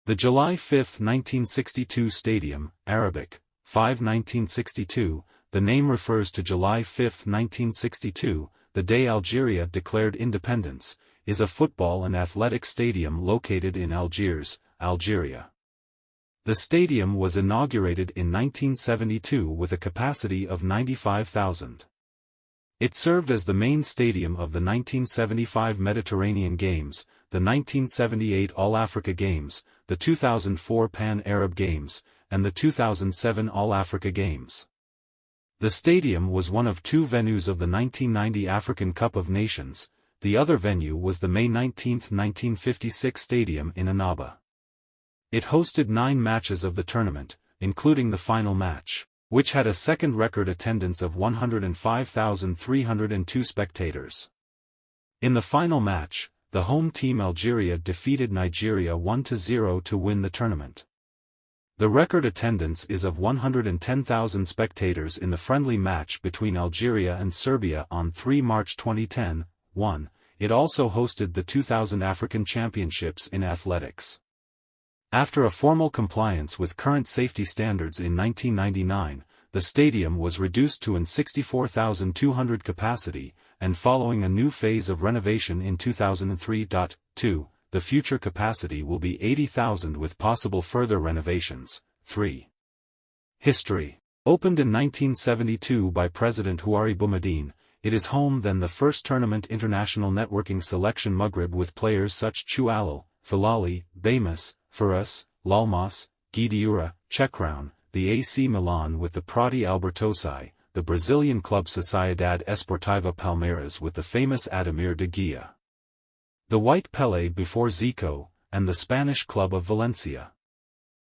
The July 5, 1962 stadium, Arabic, 5-1962, the name refers to July 5, 1962, the day Algeria declared independence, is a football and athletic stadium located in Algiers, Algeria. The stadium was inaugurated in 1972 with a capacity of 95,000. It served as the main stadium of the 1975 Mediterranean Games, the 1978 All-Africa Games, the 2004 Pan-Arab Games, and the 2007 All-Africa Games. The stadium was one of two venues of the 1990 African Cup of Nations. The other venue was the May 19, 1956 stadium in Annaba. It hosted 9 matches of the tournament, including the final match, which had a second record attendance of 105,302 spectators. In the final match, the home team Algeria defeated Nigeria 1-0 to win the tournament. The record attendance is of 110,000 spectators in the friendly match between Algeria and Serbia on 3 March 2010. It also hosted the 2000 African Championships in athletics. After a formal compliance with current safety standards in 1999, the stadium was reduced to an 64,200 capacity, and following a new phase of renovation in 2003.2, the future capacity will be 80,000 with possible further renovations. 3. History. Opened in 1972 by President Houari Boumediene, it is home then the first tournament international networking selection Maghreb with players such Choualal, Filali, Bamis, Faras, Lalmas, Guidiura, Chekroun, the AC Milan with the Prati Albertosi, the Brazilian club Sociedade Esportiva Palmeiras with the famous Ademir de Guia, the White Pelé before Zico, and the Spanish club of Valencia.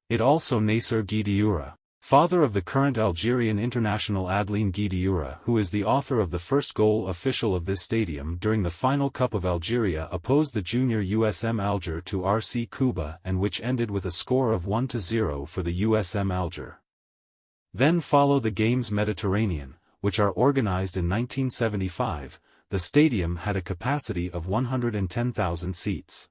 It also Nasser Guidiura, father of the current Algerian international Adeline Guidiura, who is the author of the first goal official of this stadium during the final Cup of Algeria opposed the junior USM Alger to RC Cuba and which ended with a score of 1-0 for the USM Alger. Then follow the Games Mediterranean, which are organized in 1975. The stadium had a capacity of 110,000 seats.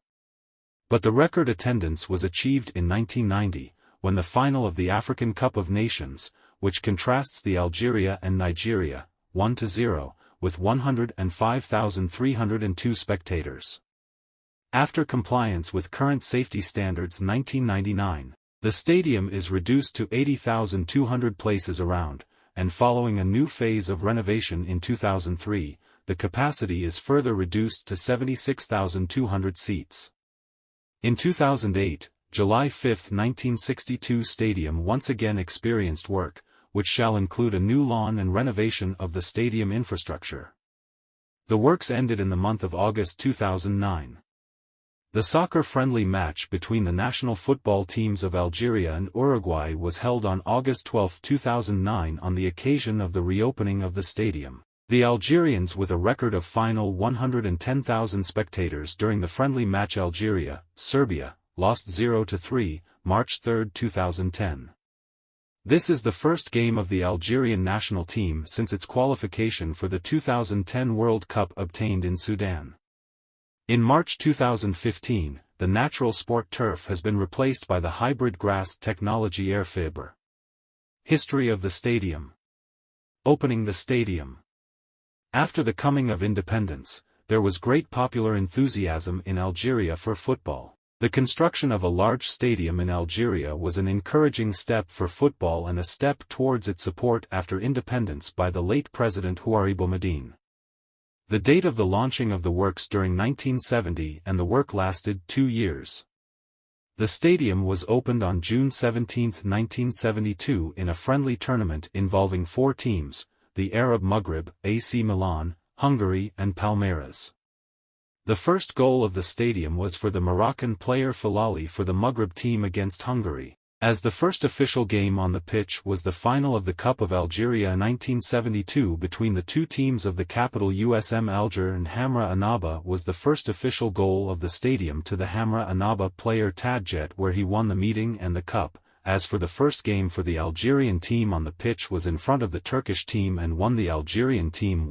But the record attendance was achieved in 1990, when the final of the African Cup of Nations, which contrasts the Algeria and Nigeria, 1-0, with 105,302 spectators. After compliance with current safety standards 1999, the stadium is reduced to 80,200 places around, and following a new phase of renovation in 2003, the capacity is further reduced to 76,200 seats. In 2008, July 5, 1962 stadium once again experienced work, which shall include a new lawn and renovation of the stadium infrastructure. The works ended in the month of August 2009. The soccer-friendly match between the national football teams of Algeria and Uruguay was held on August 12, 2009 on the occasion of the reopening of the stadium. The Algerians with a record of final 110,000 spectators during the friendly match Algeria, Serbia, lost 0-3, March 3, 2010. This is the first game of the Algerian national team since its qualification for the 2010 World Cup obtained in Sudan. In March 2015, the natural sport turf has been replaced by the hybrid grass technology air fiber. History of the stadium. Opening the stadium. After the coming of independence, there was great popular enthusiasm in Algeria for football. The construction of a large stadium in Algeria was an encouraging step for football and a step towards its support after independence by the late President Houari Boumediene. The date of the launching of the works during 1970 and the work lasted 2 years. The stadium was opened on June 17, 1972 in a friendly tournament involving 4 teams, the Arab Maghreb, AC Milan, Hungary and Palmeiras. The first goal of the stadium was for the Moroccan player Filali for the Maghreb team against Hungary, as the first official game on the pitch was the final of the Cup of Algeria 1972 between the two teams of the capital USM Alger and Hamra Annaba was the first official goal of the stadium to the Hamra Annaba player Tadjet where he won the meeting and the cup. As for the first game for the Algerian team on the pitch was in front of the Turkish team and won the Algerian team